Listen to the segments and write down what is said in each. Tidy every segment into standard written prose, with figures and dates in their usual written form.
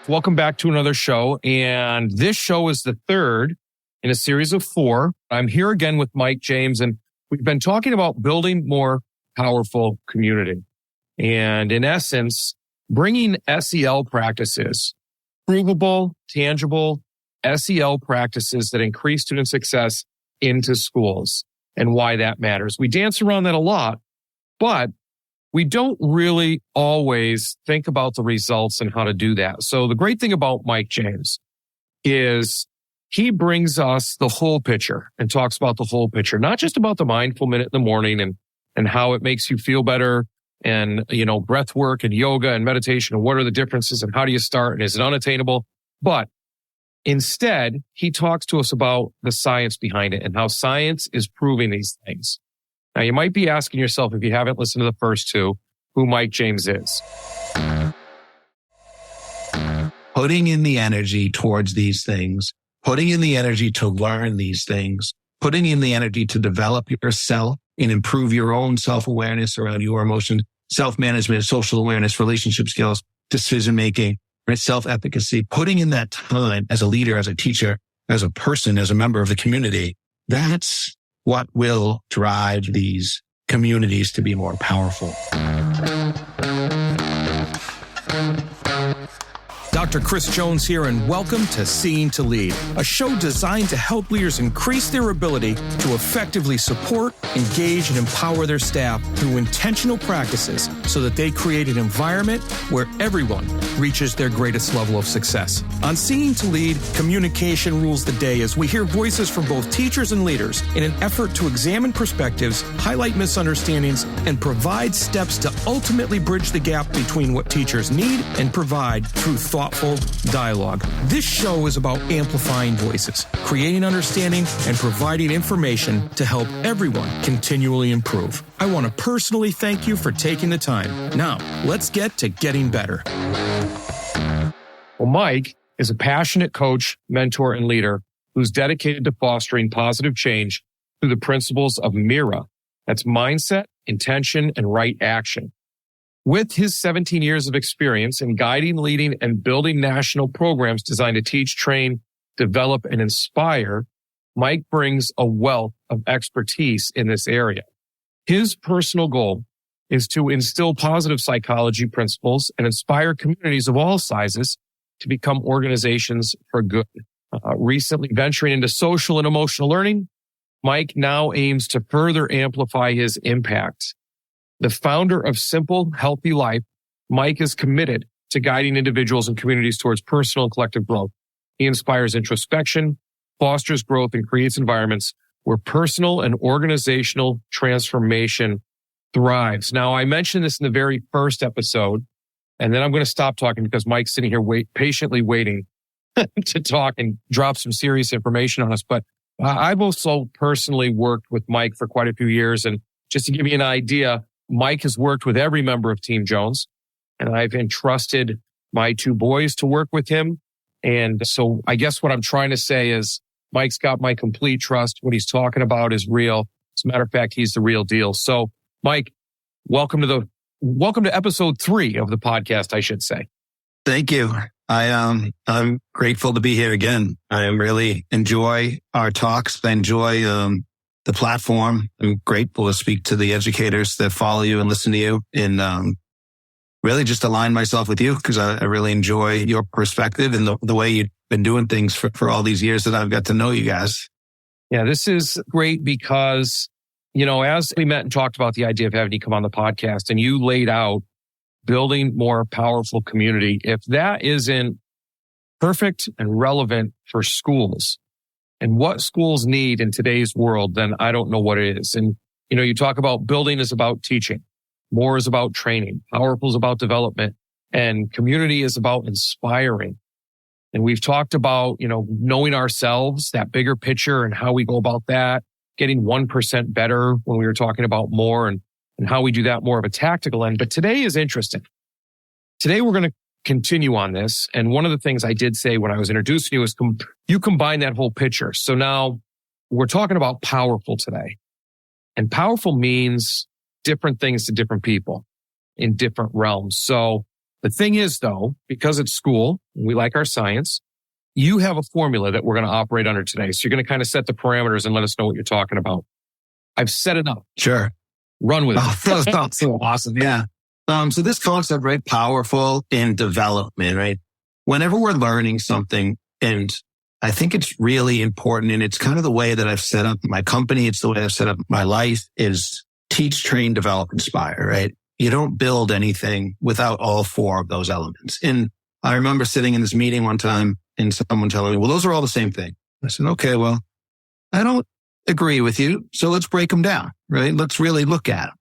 Welcome back to another show. And this show is the third in a series of 4. I'm here again with Mike James, and we've been talking about building more powerful community. And in essence, bringing SEL practices, provable, tangible SEL practices that increase student success into schools and why that matters. We dance around that a lot, but we don't really always think about the results and how to do that. So the great thing about Mike James is he brings us the whole picture and talks about the whole picture, not just about the mindful minute in the morning and how it makes you feel better and, breath work and yoga and meditation and what are the differences and how do you start and is it unattainable? But instead, he talks to us about the science behind it and how science is proving these things. Now, you might be asking yourself, if you haven't listened to the first 2, who Mike James is. Putting in the energy towards these things, putting in the energy to learn these things, putting in the energy to develop yourself and improve your own self-awareness around your emotions, self-management, social awareness, relationship skills, decision-making, self-efficacy, putting in that time as a leader, as a teacher, as a person, as a member of the community. That's what will drive these communities to be more powerful. Dr. Chris Jones here, and welcome to Seeing to Lead, a show designed to help leaders increase their ability to effectively support, engage, and empower their staff through intentional practices so that they create an environment where everyone reaches their greatest level of success. On Seeing to Lead, communication rules the day as we hear voices from both teachers and leaders in an effort to examine perspectives, highlight misunderstandings, and provide steps to ultimately bridge the gap between what teachers need and provide through thoughtful dialogue. This show is about amplifying voices, creating understanding, and providing information to help everyone continually improve. I want to personally thank you for taking the time. Now, let's get to getting better. Well, Mike is a passionate coach, mentor, and leader who's dedicated to fostering positive change through the principles of MIRA. That's mindset, intention, and right action. With his 17 years of experience in guiding, leading, and building national programs designed to teach, train, develop, and inspire, Mike brings a wealth of expertise in this area. His personal goal is to instill positive psychology principles and inspire communities of all sizes to become organizations for good. Recently venturing into social and emotional learning, Mike now aims to further amplify his impact. The founder of Simple Healthy Life, Mike is committed to guiding individuals and communities towards personal and collective growth. He inspires introspection, fosters growth, and creates environments where personal and organizational transformation thrives. Now, I mentioned this in the very first episode, and then I'm going to stop talking because Mike's sitting here patiently waiting to talk and drop some serious information on us. But I've also personally worked with Mike for quite a few years. And just to give you an idea, Mike has worked with every member of Team Jones, and I've entrusted my 2 boys to work with him. And so I guess what I'm trying to say is Mike's got my complete trust. What he's talking about is real. As a matter of fact, he's the real deal. So Mike, welcome to episode 3 of the podcast, I should say. Thank you. I'm grateful to be here again. I really enjoy our talks. I enjoy the platform. I'm grateful to speak to the educators that follow you and listen to you, and really just align myself with you because I really enjoy your perspective and the way you've been doing things for all these years that I've got to know you guys. Yeah, this is great because, as we met and talked about the idea of having you come on the podcast, and you laid out building more powerful community, if that isn't perfect and relevant for schools and what schools need in today's world, then I don't know what it is. And, you talk about building is about teaching. More is about training. Powerful is about development. And community is about inspiring. And we've talked about, knowing ourselves, that bigger picture and how we go about that, getting 1% better when we were talking about more and how we do that more of a tactical end. But today is interesting. Today, we're going to continue on this. And one of the things I did say when I was introducing you is you combine that whole picture. So now we're talking about powerful today. And powerful means different things to different people in different realms. So The thing is, though, because it's school, we like our science, you have a formula that we're going to operate under today. So you're going to kind of set the parameters and let us know what you're talking about. I've set it up. Sure. Run with it. Oh, that's so awesome. Yeah. So this concept, right? Powerful in development, right? Whenever we're learning something, and I think it's really important, and it's kind of the way that I've set up my company. It's the way I've set up my life is teach, train, develop, inspire, right? You don't build anything without all four of those elements. And I remember sitting in this meeting one time and someone telling me, well, those are all the same thing. I said, okay, well, I don't agree with you. So let's break them down, right? Let's really look at them.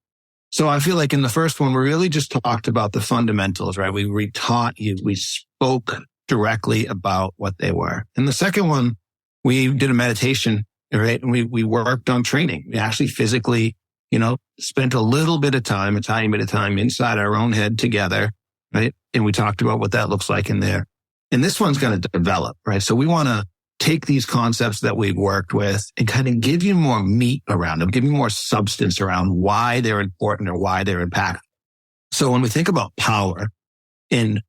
So I feel like in the first one, we really just talked about the fundamentals, right? We retaught you. We spoke directly about what they were. And the second one, we did a meditation, right? And we worked on training. We actually physically, spent a little bit of time, a tiny bit of time inside our own head together, right? And we talked about what that looks like in there. And this one's going to develop, right? So we want to take these concepts that we've worked with and kind of give you more meat around them, give you more substance around why they're important or why they're impactful. So when we think about power in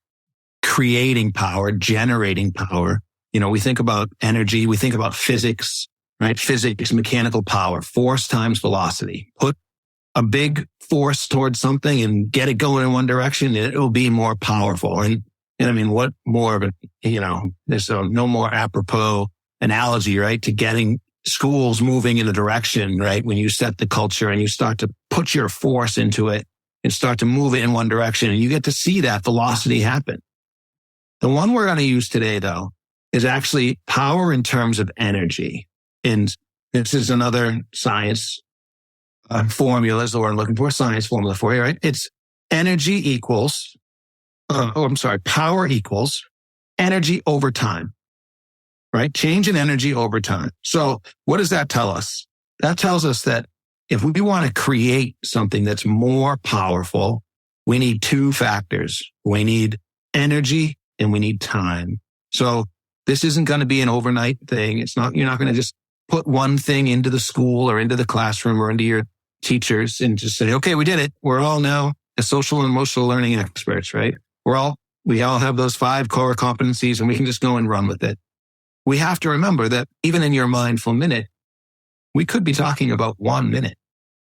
creating power, generating power, we think about energy, we think about physics, right? Physics, mechanical power, force times velocity. Put a big force towards something and get it going in one direction, it will be more powerful. And I mean, what more of it, there's no more apropos analogy, right? To getting schools moving in a direction, right? When you set the culture and you start to put your force into it and start to move it in one direction, and you get to see that velocity happen. The one we're going to use today, though, is actually power in terms of energy. And this is another science formula, is the word I'm looking for, science formula for you, right? It's energy equals, power equals energy over time, right? Change in energy over time. So what does that tell us? That tells us that if we want to create something that's more powerful, we need two factors. We need energy and we need time. So this isn't going to be an overnight thing. You're not going to just put one thing into the school or into the classroom or into your teachers and just say, okay, we did it. We're all now social and emotional learning experts, right? We all have those 5 core competencies and we can just go and run with it. We have to remember that even in your mindful minute, we could be talking about 1 minute.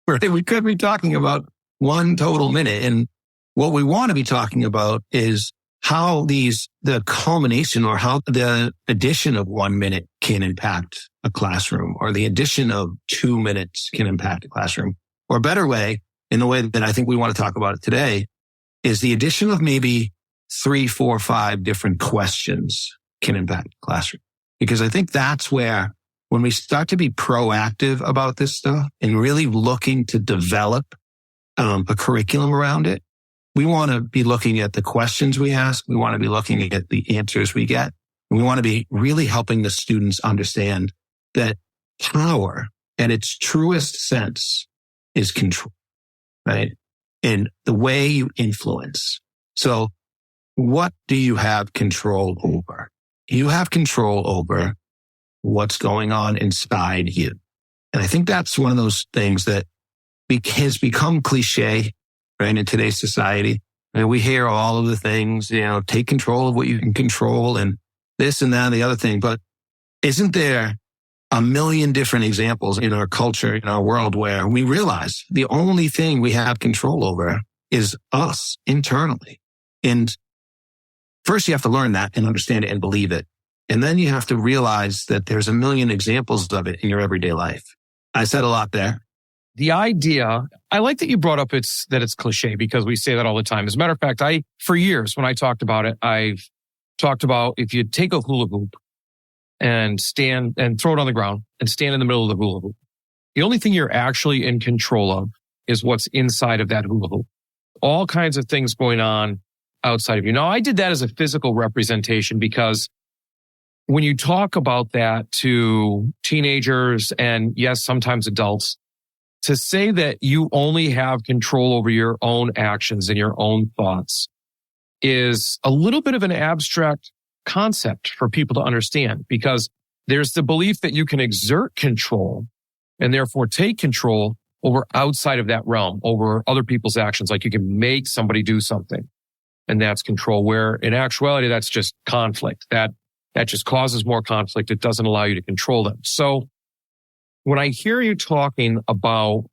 Right? We could be talking about one total minute. And what we want to be talking about is how the culmination or how the addition of 1 minute can impact a classroom, or the addition of 2 minutes can impact a classroom. Or a better way, in the way that I think we want to talk about it today, is the addition of maybe 3, 4, 5 different questions can impact the classroom. Because I think that's where, when we start to be proactive about this stuff and really looking to develop a curriculum around it, we want to be looking at the questions we ask. We want to be looking at the answers we get. And we want to be really helping the students understand that power at its truest sense is control, right? And the way you influence. So what do you have control over? You have control over what's going on inside you. And I think that's one of those things that has become cliche, right, in today's society. And we hear all of the things, take control of what you can control and this and that and the other thing. But isn't there a million different examples in our culture, in our world, where we realize the only thing we have control over is us internally? And first you have to learn that and understand it and believe it. And then you have to realize that there's a million examples of it in your everyday life. I said a lot there. The idea, I like that you brought up that it's cliche, because we say that all the time. As a matter of fact, for years when I talked about it, I've talked about if you take a hula hoop and stand and throw it on the ground and stand in the middle of the hula hoop, the only thing you're actually in control of is what's inside of that hula hoop. All kinds of things going on outside of you. Now, I did that as a physical representation because when you talk about that to teenagers and yes, sometimes adults, to say that you only have control over your own actions and your own thoughts is a little bit of an abstract concept for people to understand, because there's the belief that you can exert control and therefore take control over outside of that realm, over other people's actions, like you can make somebody do something. and that's control, where in actuality, that's just conflict. That just causes more conflict. It doesn't allow you to control them. So when I hear you talking about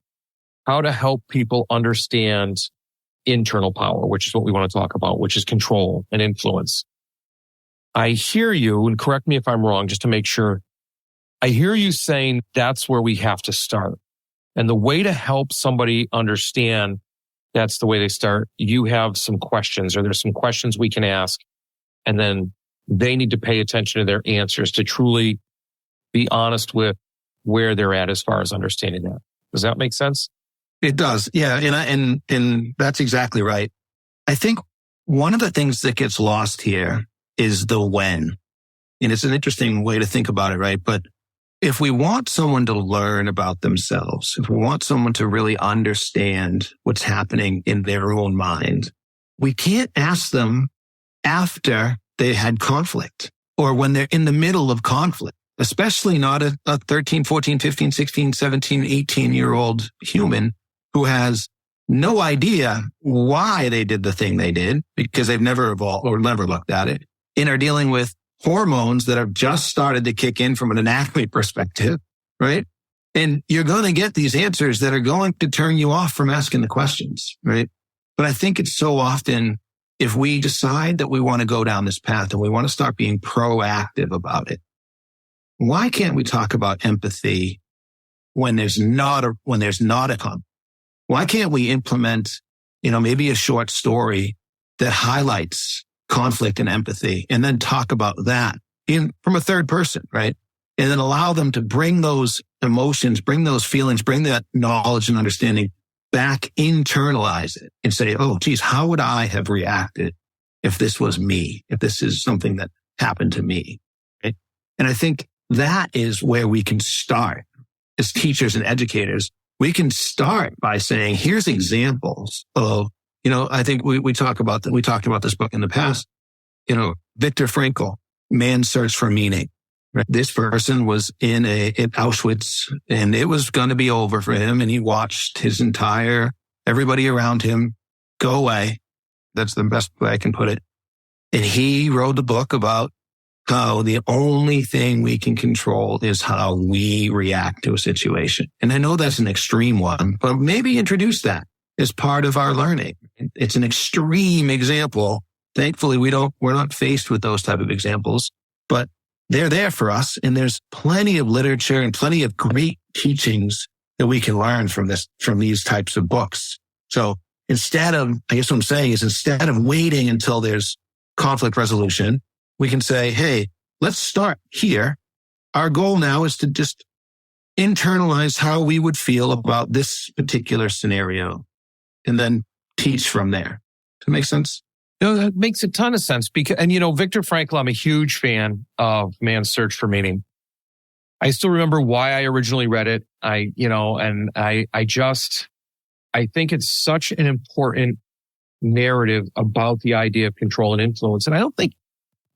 how to help people understand internal power, which is what we want to talk about, which is control and influence, I hear you, and correct me if I'm wrong, just to make sure, I hear you saying that's where we have to start. And the way to help somebody understand that's the way they start, you have some questions, or there's some questions we can ask, and then they need to pay attention to their answers to truly be honest with where they're at as far as understanding that. Does that make sense? It does. Yeah. And that's exactly right. I think one of the things that gets lost here is the when. And it's an interesting way to think about it, right? But if we want someone to learn about themselves, if we want someone to really understand what's happening in their own mind, we can't ask them after they had conflict or when they're in the middle of conflict, especially not a 13, 14, 15, 16, 17, 18-year-old human who has no idea why they did the thing they did because they've never evolved or never looked at it, and are dealing with hormones that have just started to kick in from an anatomy perspective, right? And you're going to get these answers that are going to turn you off from asking the questions, right? But I think it's so often, if we decide that we want to go down this path and we want to start being proactive about it, why can't we talk about empathy when there's not a conflict? Why can't we implement, maybe a short story that highlights conflict and empathy, and then talk about that from a third person, right? And then allow them to bring those emotions, bring those feelings, bring that knowledge and understanding back, internalize it, and say, oh, geez, how would I have reacted if this was me, if this is something that happened to me, right? And I think that is where we can start as teachers and educators. We can start by saying, here's examples of, I think we talked about this book in the past, Viktor Frankl, Man's Search for Meaning. Right? This person was in Auschwitz, and it was going to be over for him. And he watched everybody around him go away. That's the best way I can put it. And he wrote a book about how the only thing we can control is how we react to a situation. And I know that's an extreme one, but maybe introduce that as part of our learning. It's an extreme example. Thankfully, we're not faced with those type of examples, but they're there for us. And there's plenty of literature and plenty of great teachings that we can learn from these types of books. So instead of waiting until there's conflict resolution, we can say, hey, let's start here. Our goal now is to just internalize how we would feel about this particular scenario, and then teach from there. Does that make sense? No, that makes a ton of sense. And Viktor Frankl, I'm a huge fan of Man's Search for Meaning. I still remember why I originally read it. I think it's such an important narrative about the idea of control and influence. And I don't think,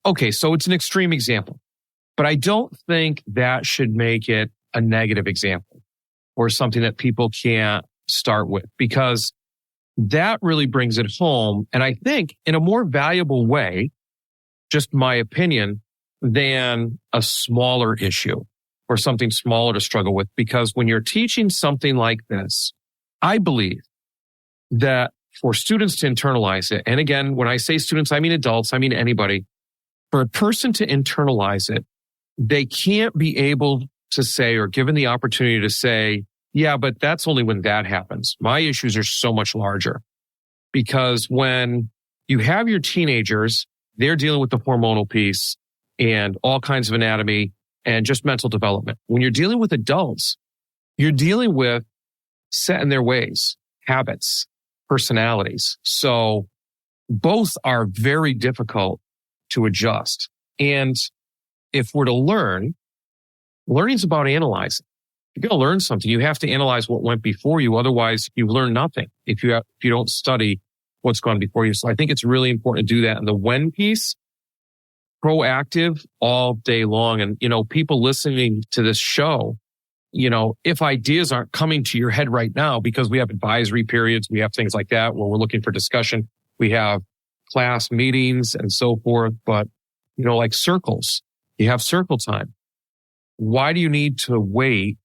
okay, so it's an extreme example, but I don't think that should make it a negative example or something that people can't start with, because that really brings it home. And I think in a more valuable way, just my opinion, than a smaller issue or something smaller to struggle with. Because when you're teaching something like this, I believe that for students to internalize it, and again, when I say students, I mean adults, I mean anybody, for a person to internalize it, they can't be able to say, or given the opportunity to say, yeah, but that's only when that happens. My issues are so much larger. Because when you have your teenagers, they're dealing with the hormonal piece and all kinds of anatomy and just mental development. When you're dealing with adults, you're dealing with set in their ways, habits, personalities. So both are very difficult to adjust. And if we're to learning's about analyzing. If you're going to learn something, you have to analyze what went before you. Otherwise, you learn nothing if you don't study what's gone before you. So I think it's really important to do that. And the when piece, proactive all day long. And, people listening to this show, if ideas aren't coming to your head right now, because we have advisory periods, we have things like that where we're looking for discussion. We have class meetings and so forth. But, like circles, you have circle time. Why do you need to wait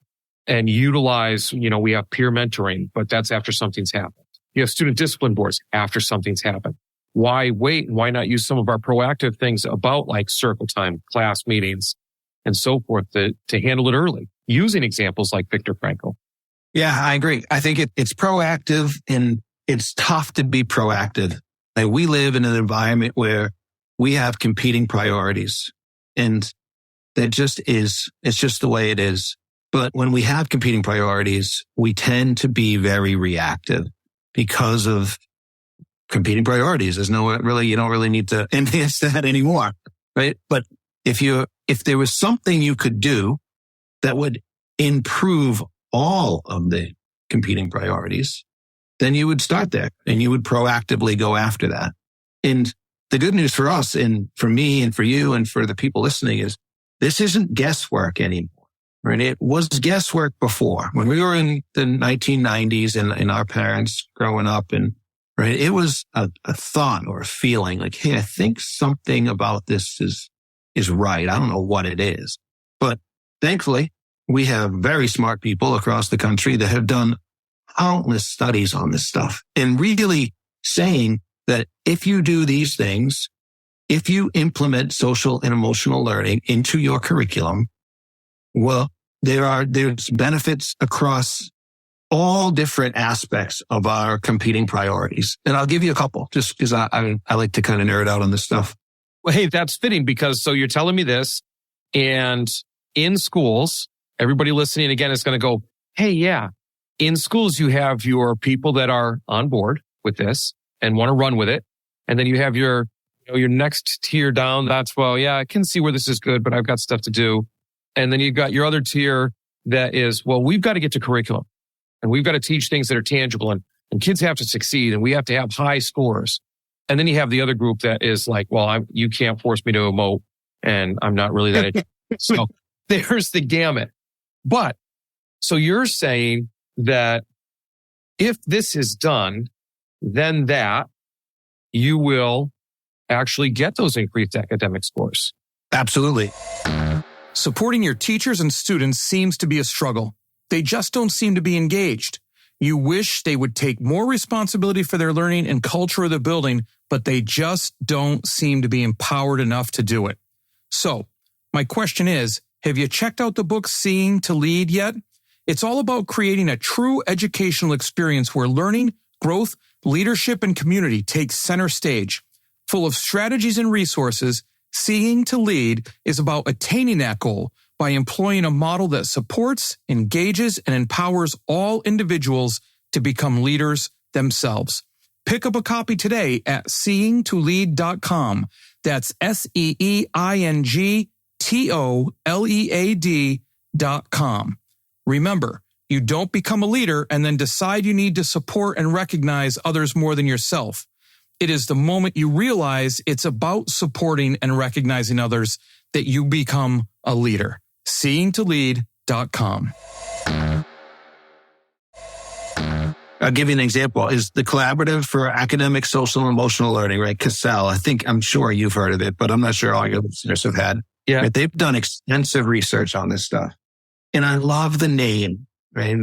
and utilize, we have peer mentoring, but that's after something's happened. You have student discipline boards after something's happened. Why wait? Why not use some of our proactive things about like circle time, class meetings, and so forth to handle it early, using examples like Viktor Frankl? Yeah, I agree. I think it's proactive, and it's tough to be proactive. Like, we live in an environment where we have competing priorities, and it's just the way it is. But when we have competing priorities, we tend to be very reactive because of competing priorities. You don't really need to enhance that anymore, right? But if there was something you could do that would improve all of the competing priorities, then you would start there and you would proactively go after that. And the good news for us and for me and for you and for the people listening is this isn't guesswork anymore, right? It was guesswork before when we were in the 1990s and our parents growing up, and right, it was a thought or a feeling like, hey, I think something about this is right. I don't know what it is. But thankfully, we have very smart people across the country that have done countless studies on this stuff and really saying that if you do these things, if you implement social and emotional learning into your curriculum, well, there's benefits across all different aspects of our competing priorities. And I'll give you a couple just because I like to kind of nerd out on this stuff. Well, hey, that's fitting because so you're telling me this, and in schools, everybody listening again is going to go, hey, yeah, in schools, you have your people that are on board with this and want to run with it. And then you have your next tier down. That's, well, yeah, I can see where this is good, but I've got stuff to do. And then you've got your other tier that is, well, we've got to get to curriculum and we've got to teach things that are tangible and kids have to succeed and we have to have high scores. And then you have the other group that is like, well, you can't force me to emote and I'm not really that. So there's the gamut. But so you're saying that if this is done, then that you will actually get those increased academic scores. Absolutely. Supporting your teachers and students seems to be a struggle. They just don't seem to be engaged. You wish they would take more responsibility for their learning and culture of the building, but they just don't seem to be empowered enough to do it. So, my question is, have you checked out the book Seeing to Lead yet? It's all about creating a true educational experience where learning, growth, leadership, and community take center stage. Full of strategies and resources, Seeing to Lead is about attaining that goal by employing a model that supports, engages, and empowers all individuals to become leaders themselves. Pick up a copy today at seeingtolead.com. That's SEEINGTOLEAD.com. Remember, you don't become a leader and then decide you need to support and recognize others more than yourself. It is the moment you realize it's about supporting and recognizing others that you become a leader. Seeingtolead.com. I'll give you an example. Is the Collaborative for Academic, Social, and Emotional Learning, right? CASEL. I'm sure you've heard of it, but I'm not sure all your listeners have had. Yeah. Right? They've done extensive research on this stuff. And I love the name, right?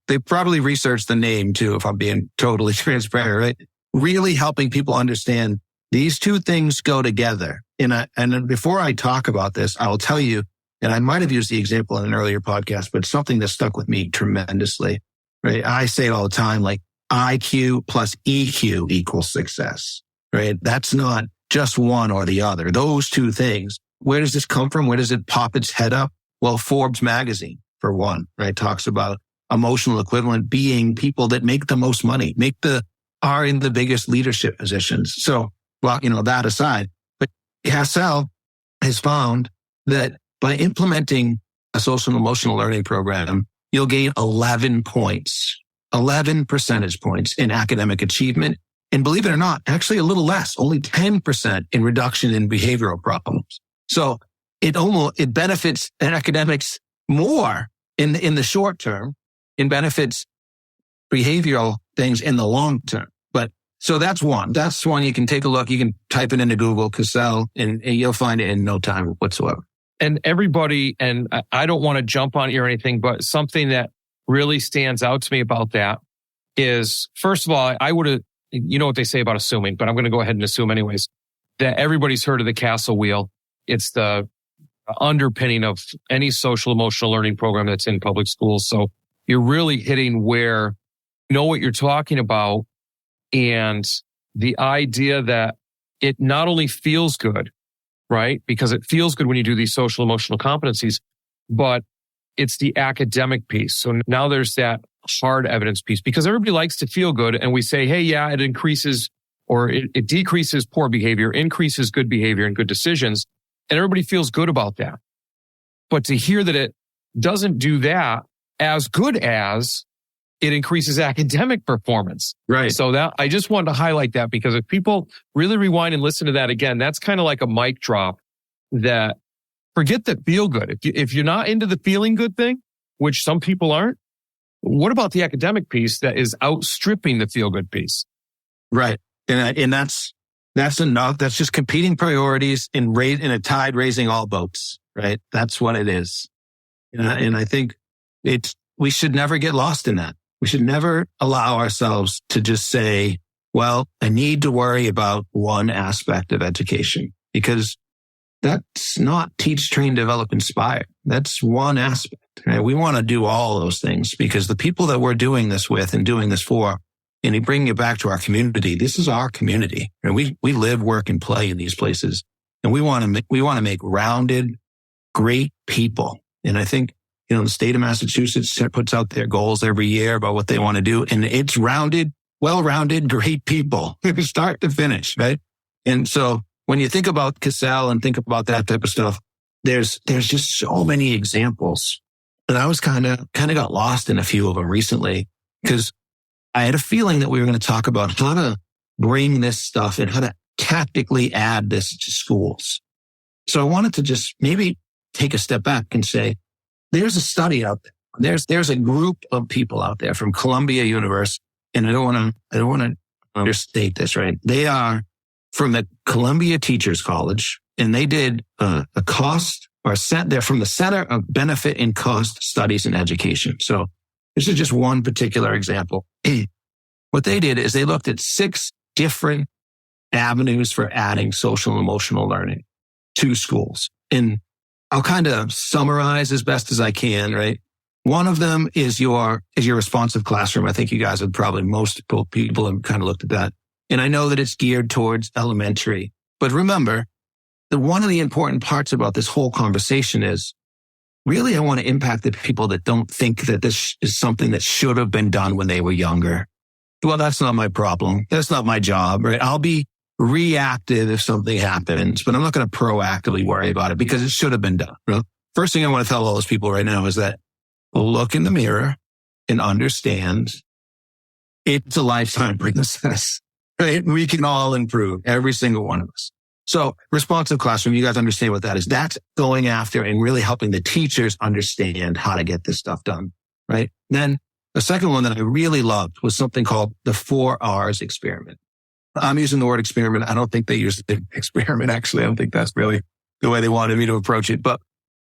They probably researched the name too, if I'm being totally transparent, right? Really helping people understand these two things go together. And before I talk about this, I will tell you, and I might have used the example in an earlier podcast, but something that stuck with me tremendously, right? I say it all the time, like IQ plus EQ equals success, right? That's not just one or the other. Those two things. Where does this come from? Where does it pop its head up? Well, Forbes magazine, for one, right, talks about emotional equivalent being people that make the most money, are in the biggest leadership positions. So, well, that aside, but CASEL has found that by implementing a social and emotional learning program, you'll gain 11 percentage points in academic achievement. And believe it or not, actually a little less, only 10% in reduction in behavioral problems. So it benefits academics more in the short term and benefits behavioral things in the long term. But So that's one. That's one you can take a look. You can type it into Google, Cassell, and you'll find it in no time whatsoever. And everybody, and I don't want to jump on you or anything, but something that really stands out to me about that is, first of all, I would have, you know what they say about assuming, but I'm going to go ahead and assume anyways, that everybody's heard of the Castle Wheel. It's the underpinning of any social emotional learning program that's in public schools. So you're really hitting where you know what you're talking about, and the idea that it not only feels good, right? Because it feels good when you do these social emotional competencies, but it's the academic piece. So now there's that hard evidence piece, because everybody likes to feel good. And we say, hey, yeah, it increases or it decreases poor behavior, increases good behavior and good decisions. And everybody feels good about that. But to hear that it doesn't do that as good as it increases academic performance. Right. So that I just wanted to highlight that, because if people really rewind and listen to that again, that's kind of like a mic drop. That forget the feel good. If you're not into the feeling good thing, which some people aren't, what about the academic piece that is outstripping the feel good piece? Right. And that's enough. That's just competing priorities in a tide raising all boats, right? That's what it is. And I think we should never get lost in that. We should never allow ourselves to just say, well, I need to worry about one aspect of education, because that's not teach, train, develop, inspire. That's one aspect. Right? We want to do all those things, because the people that we're doing this with and doing this for, and you bring it back to our community, this is our community. And we live, work, and play in these places. And we want to make rounded, great people. And I think, the state of Massachusetts puts out their goals every year about what they want to do. And it's rounded, well-rounded, great people, start to finish, right? And so when you think about Cassell and think about that type of stuff, there's just so many examples. And I was kind of got lost in a few of them recently, because I had a feeling that we were going to talk about how to bring this stuff and how to tactically add this to schools. So I wanted to just maybe take a step back and say, there's a study out there. There's a group of people out there from Columbia University, and I don't want to understate this, right? They are from the Columbia Teachers College, and they did a cost or they're from the Center of Benefit and Cost Studies in Education. So this is just one particular example. What they did is they looked at 6 different avenues for adding social and emotional learning to schools. And I'll kind of summarize as best as I can, right? One of them is your responsive classroom. I think you guys have probably, most people have kind of looked at that. And I know that it's geared towards elementary. But remember, one of the important parts about this whole conversation is really I want to impact the people that don't think that this is something that should have been done when they were younger. Well, that's not my problem. That's not my job, right? I'll be reactive if something happens, but I'm not going to proactively worry about it because it should have been done. Right? First thing I want to tell all those people right now is that look in the mirror and understand it's a lifetime process, right? We can all improve, every single one of us. So responsive classroom, you guys understand what that is. That's going after and really helping the teachers understand how to get this stuff done, right? Then the second one that I really loved was something called the 4 R's experiment. I'm using the word experiment. I don't think they use the experiment. Actually, I don't think that's really the way they wanted me to approach it. But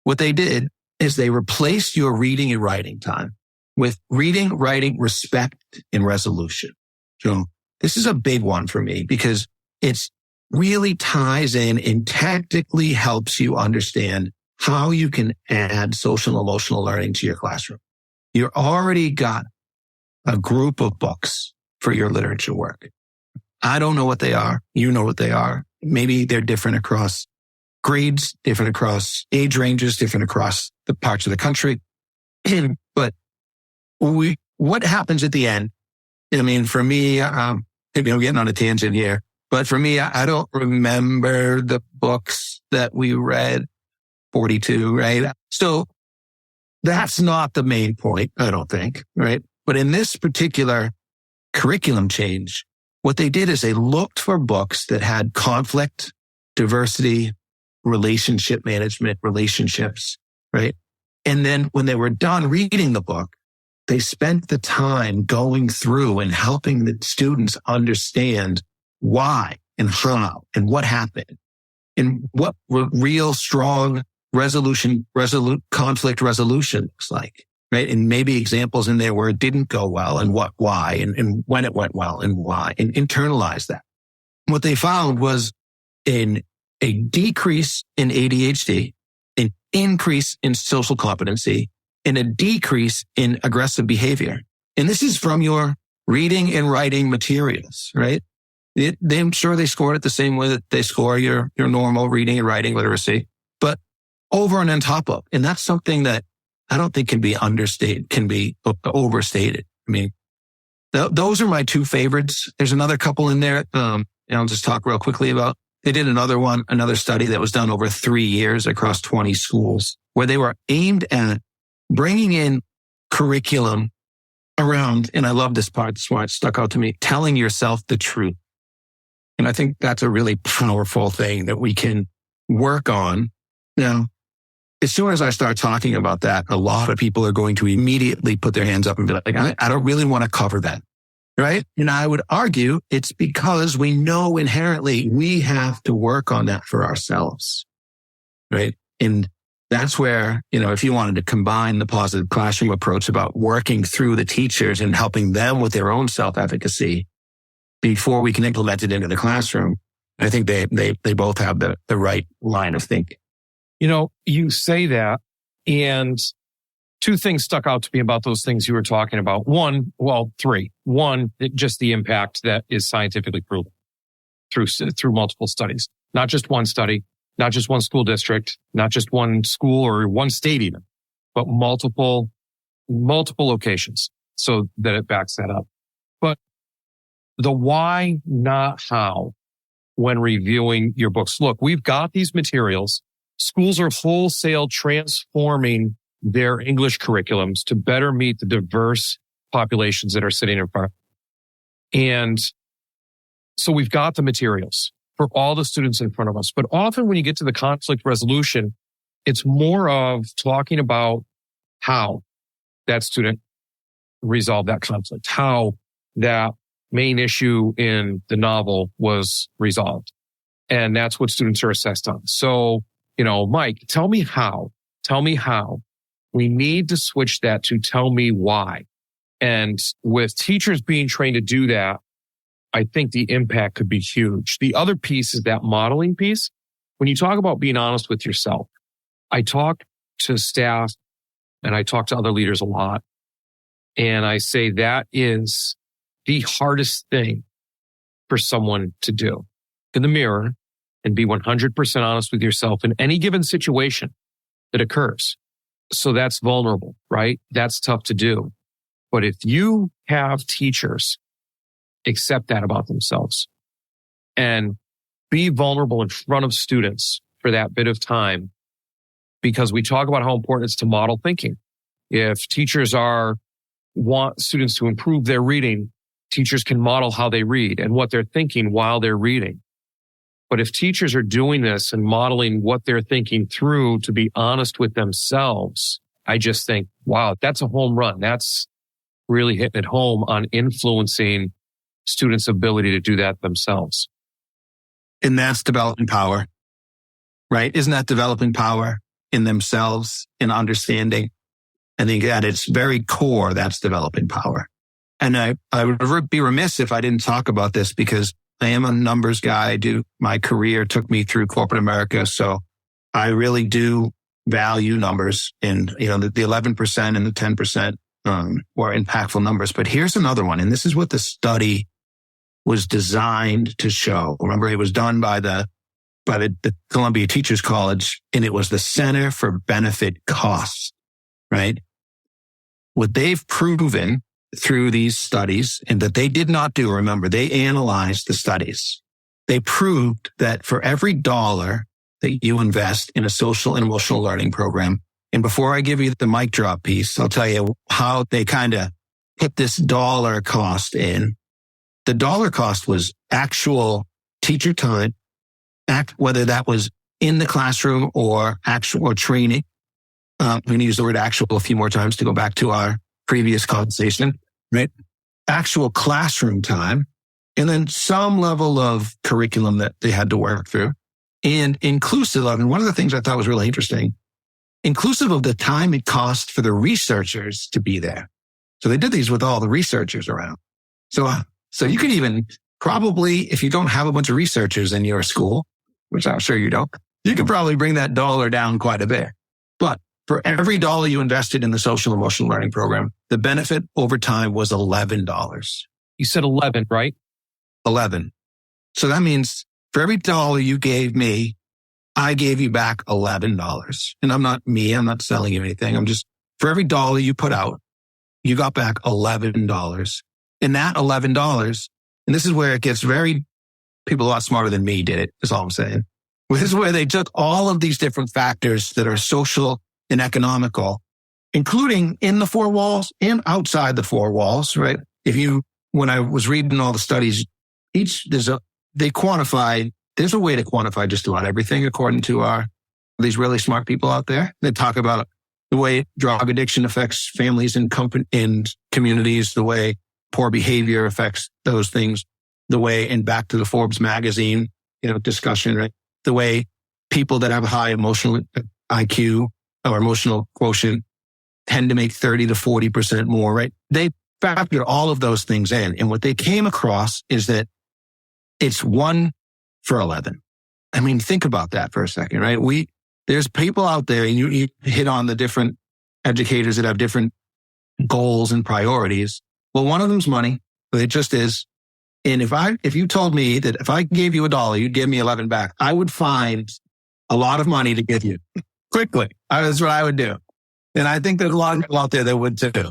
what they did is they replaced your reading and writing time with reading, writing, respect, and resolution. So this is a big one for me because it's really ties in and tactically helps you understand how you can add social and emotional learning to your classroom. You already got a group of books for your literature work. I don't know what they are. You know what they are. Maybe they're different across grades, different across age ranges, different across the parts of the country. But what happens at the end? I mean, for me, maybe I'm getting on a tangent here, but for me, I don't remember the books that we read, 42, right? So that's not the main point, I don't think, right? But in this particular curriculum change, what they did is they looked for books that had conflict, diversity, relationship management, relationships, right? And then when they were done reading the book, they spent the time going through and helping the students understand why and how and what happened and what real strong conflict resolution looks like, right? And maybe examples in there where it didn't go well and why, and when it went well and why, and internalize that. What they found was a decrease in ADHD, an increase in social competency, and a decrease in aggressive behavior. And this is from your reading and writing materials, right? I'm sure they scored it the same way that they score your normal reading and writing literacy, but over and on top of. And that's something that I don't think can be understated, can be overstated. I mean, those are my two favorites. There's another couple in there. And I'll just talk real quickly about. They did another study that was done over 3 years across 20 schools where they were aimed at bringing in curriculum around, and I love this part, that's why it stuck out to me, telling yourself the truth. And I think that's a really powerful thing that we can work on. Now, as soon as I start talking about that, a lot of people are going to immediately put their hands up and be like, I don't really want to cover that. Right? And I would argue it's because we know inherently we have to work on that for ourselves. Right? And that's where, if you wanted to combine the positive classroom approach about working through the teachers and helping them with their own self-efficacy before we can implement it into the classroom, I think they both have the right line of thinking. You say that, and two things stuck out to me about those things you were talking about. Three. One, just the impact that is scientifically proven through multiple studies. Not just one study, not just one school district, not just one school or one state even, but multiple locations so that it backs that up. But the why, not how, when reviewing your books. Look, we've got these materials. Schools are wholesale transforming their English curriculums to better meet the diverse populations that are sitting in front. And so we've got the materials for all the students in front of us. But often when you get to the conflict resolution, it's more of talking about how that student resolved that conflict, how that main issue in the novel was resolved. And that's what students are assessed on. So, Mike, tell me how. We need to switch that to tell me why. And with teachers being trained to do that, I think the impact could be huge. The other piece is that modeling piece. When you talk about being honest with yourself, I talk to staff and I talk to other leaders a lot. And I say that is the hardest thing for someone to do. In the mirror and be 100% honest with yourself in any given situation that occurs. So that's vulnerable, right? That's tough to do. But if you have teachers accept that about themselves and be vulnerable in front of students for that bit of time, because we talk about how important it's to model thinking. If teachers want students to improve their reading, teachers can model how they read and what they're thinking while they're reading. But if teachers are doing this and modeling what they're thinking through to be honest with themselves, I just think, wow, that's a home run. That's really hitting it home on influencing students' ability to do that themselves. And that's developing power, right? Isn't that developing power in themselves, in understanding? I think at its very core, that's developing power. And I would be remiss if I didn't talk about this because I am a numbers guy. My career took me through corporate America. So I really do value numbers, and, the 11% and the 10% were impactful numbers. But here's another one. And this is what the study was designed to show. Remember, it was done by the Columbia Teachers College, and it was the Center for Benefit Costs, right? What they've proven through these studies, and that they did not do, remember, they analyzed the studies. They proved that for every dollar that you invest in a social and emotional learning program, and before I give you the mic drop piece, I'll tell you how they kind of put this dollar cost in. The dollar cost was actual teacher time, whether that was in the classroom or actual or training. I'm going to use the word actual a few more times to go back to our previous conversation, right? Actual classroom time, and then some level of curriculum that they had to work through, and inclusive of, and one of the things I thought was really interesting, inclusive of the time it cost for the researchers to be there. So they did these with all the researchers around. So you could even probably, if you don't have a bunch of researchers in your school, which I'm sure you don't, you could probably bring that dollar down quite a bit. But for every dollar you invested in the social emotional learning program, the benefit over time was $11. You said 11, right? 11. So that means for every dollar you gave me, I gave you back $11. And I'm not selling you anything. For every dollar you put out, you got back $11. And that $11, and this is where it gets people a lot smarter than me did it, is all I'm saying. This is where they took all of these different factors that are social and economical, including in the four walls and outside the four walls, right? When I was reading all the studies, there's a way to quantify just about everything according to these really smart people out there. They talk about the way drug addiction affects families and communities, the way poor behavior affects those things, the way, and back to the Forbes magazine, discussion, right? The way people that have a high emotional IQ or emotional quotient tend to make 30 to 40% more, right? They factor all of those things in. And what they came across is that it's 1 for 11. I mean, think about that for a second, right? There's people out there, and you hit on the different educators that have different goals and priorities. Well, one of them's money. It just is. And if you told me that if I gave you $1, you'd give me 11 back, I would find a lot of money to give you quickly. That's what I would do. And I think there's a lot of people out there that would too.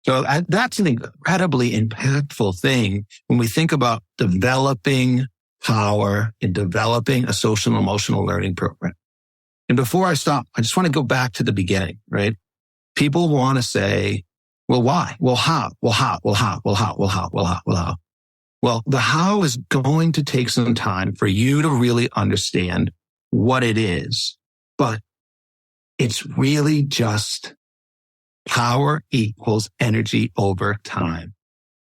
So that's an incredibly impactful thing when we think about developing power and developing a social and emotional learning program. And before I stop, I just want to go back to the beginning, right? People want to say, well, why? Well, how? Well, how? Well, how? Well, how? Well, how? Well, how? Well, how? Well, the how is going to take some time for you to really understand what it is, but it's really just power equals energy over time.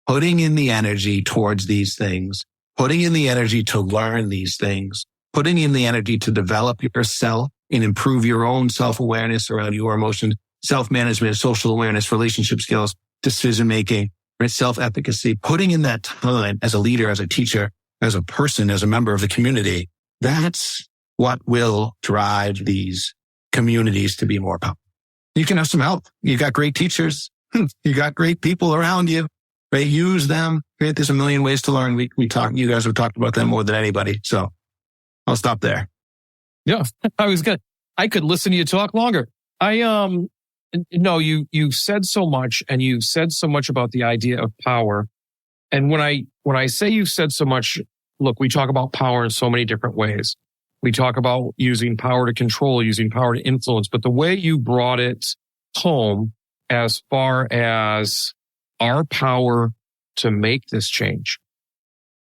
Putting in the energy towards these things, putting in the energy to learn these things, putting in the energy to develop yourself and improve your own self-awareness around your emotions, self-management, social awareness, relationship skills, decision-making, right? Self-efficacy, putting in that time as a leader, as a teacher, as a person, as a member of the community. That's what will drive these communities to be more powerful. You can have some help. You got great teachers. You got great people around you. Right? Use them. Right? There's a million ways to learn. You guys have talked about them more than anybody. So I'll stop there. Yeah, I could listen to you talk longer. No, you said so much, and you said so much about the idea of power. And when I say you've said so much, look, we talk about power in so many different ways. We talk about using power to control, using power to influence, but the way you brought it home as far as our power to make this change,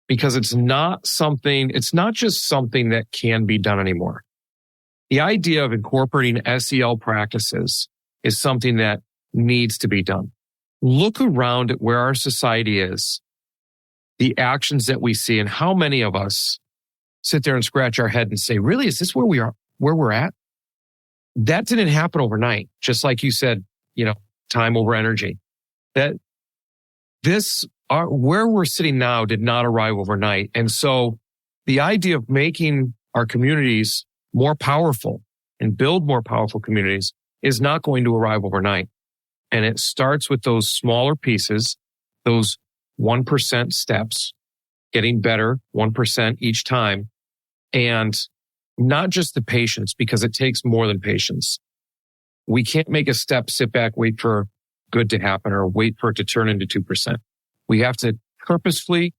because it's not just something that can be done anymore. The idea of incorporating SEL practices is something that needs to be done. Look around at where our society is, the actions that we see, and how many of us sit there and scratch our head and say, really, is this where we're at? That didn't happen overnight. Just like you said, time over energy. Where we're sitting now did not arrive overnight. And so the idea of making our communities more powerful and build more powerful communities is not going to arrive overnight. And it starts with those smaller pieces, those 1% steps, getting better 1% each time. And not just the patience, because it takes more than patience. We can't make a step, sit back, wait for good to happen, or wait for it to turn into 2%. We have to purposefully,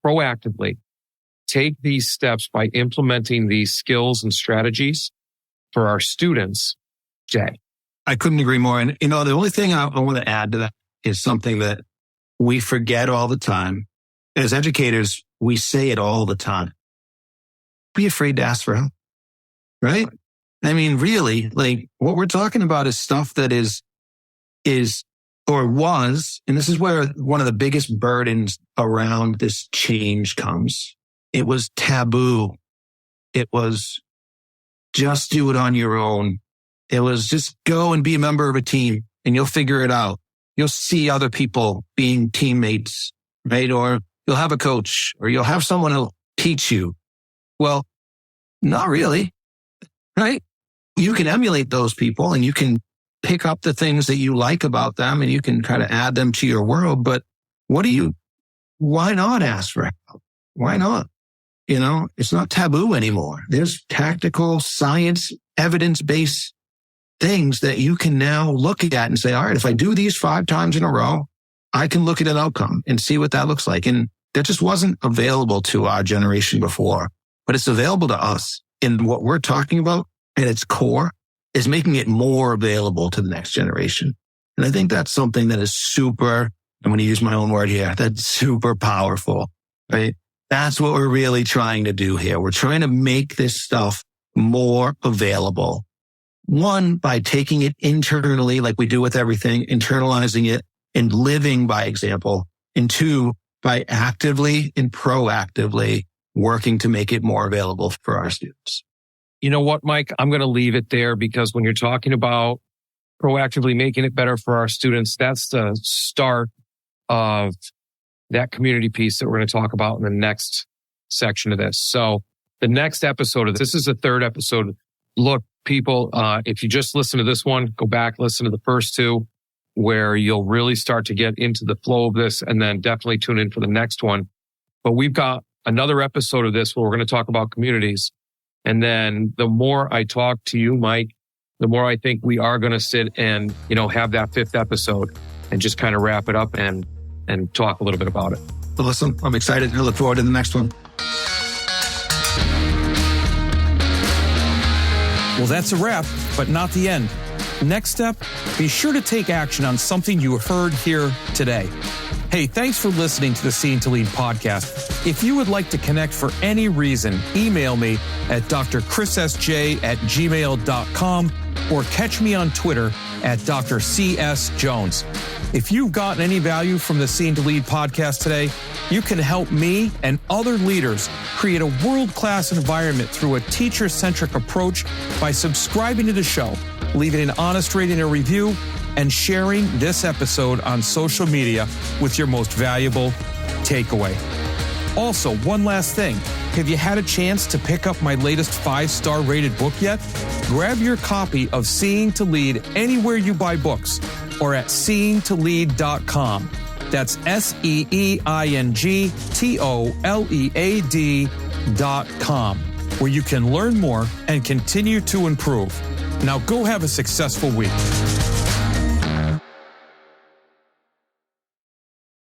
proactively take these steps by implementing these skills and strategies for our students today. I couldn't agree more. And, the only thing I want to add to that is something that we forget all the time. As educators, we say it all the time. Be afraid to ask for help, right? I mean, really, like what we're talking about is stuff that is or was, and this is where one of the biggest burdens around this change comes. It was taboo. It was just do it on your own. It was just go and be a member of a team and you'll figure it out. You'll see other people being teammates, right? Or you'll have a coach or you'll have someone who'll teach you. Well, not really, right? You can emulate those people and you can pick up the things that you like about them and you can kind of add them to your world. But why not ask for help? Why not? It's not taboo anymore. There's tactical science, evidence-based things that you can now look at and say, all right, if I do these 5 times in a row, I can look at an outcome and see what that looks like. And that just wasn't available to our generation before, but it's available to us. And what we're talking about at its core is making it more available to the next generation. And I think that's something that is super, I'm going to use my own word here, that's super powerful, right? That's what we're really trying to do here. We're trying to make this stuff more available. One, by taking it internally, like we do with everything, internalizing it and living by example. And 2, by actively and proactively working to make it more available for our students. You know what, Mike? I'm going to leave it there because when you're talking about proactively making it better for our students, that's the start of that community piece that we're going to talk about in the next section of this. So the next episode of this is the 3rd episode. Look, people, if you just listen to this one, go back, listen to the first 2 where you'll really start to get into the flow of this and then definitely tune in for the next one. But we've got another episode of this where we're going to talk about communities. And then the more I talk to you, Mike, the more I think we are going to sit and, have that 5th episode and just kind of wrap it up and talk a little bit about it. Well, listen, I'm excited. I look forward to the next one. Well, that's a wrap, but not the end. Next step, be sure to take action on something you heard here today. Hey, thanks for listening to the Seeing to Lead podcast. If you would like to connect for any reason, email me at drchrissj@gmail.com or catch me on Twitter at drcsjones. If you've gotten any value from the Seeing to Lead podcast today, you can help me and other leaders create a world-class environment through a teacher-centric approach by subscribing to the show, leaving an honest rating and review, and sharing this episode on social media with your most valuable takeaway. Also, one last thing. Have you had a chance to pick up my latest 5-star rated book yet? Grab your copy of Seeing to Lead anywhere you buy books or at seeingtolead.com. That's seeingtolead.com, where you can learn more and continue to improve. Now go have a successful week.